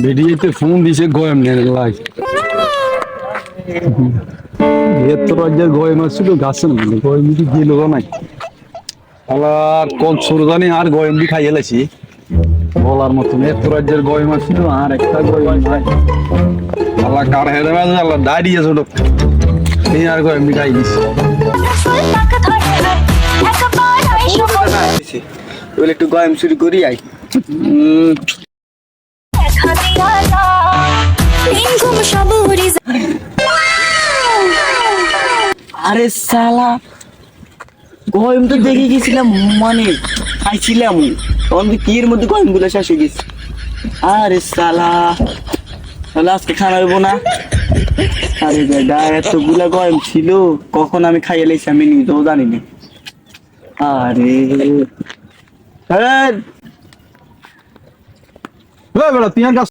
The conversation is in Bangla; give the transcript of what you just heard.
বেরিয়েতে ফোন দিছে গয়ম নেন লাই এত রাজ্যের গয়ম আসছিল গাছে না গয়ম কি গেল নাই আলার কোন সুরদানি আর গয়ম দি খাইয়ে লাইছি বলার মতন এত রাজ্যের গয়ম আসছিল আর একটা গয়ম নাই আল্লাহ কার হেদে মাঝে আল্লাহ দাঁড়িয়ে ছোট এই আর গয়ম দি খাই দিছি একটু গয়ম শুরু করি আই আরে সালা গয়ম তো দেখে গেছিলাম মানে খাইছিলাম তখন কি এর মধ্যে গয়ম গুলো শেষ হয়ে গেছে আরে সালা তাহলে আজকে খানা হইব না আরে বেটা এতগুলা গয়ম ছিল কখন আমি খাইয়ে লাইছি আমি নিজেও জানি না আরে বেটা তুই আর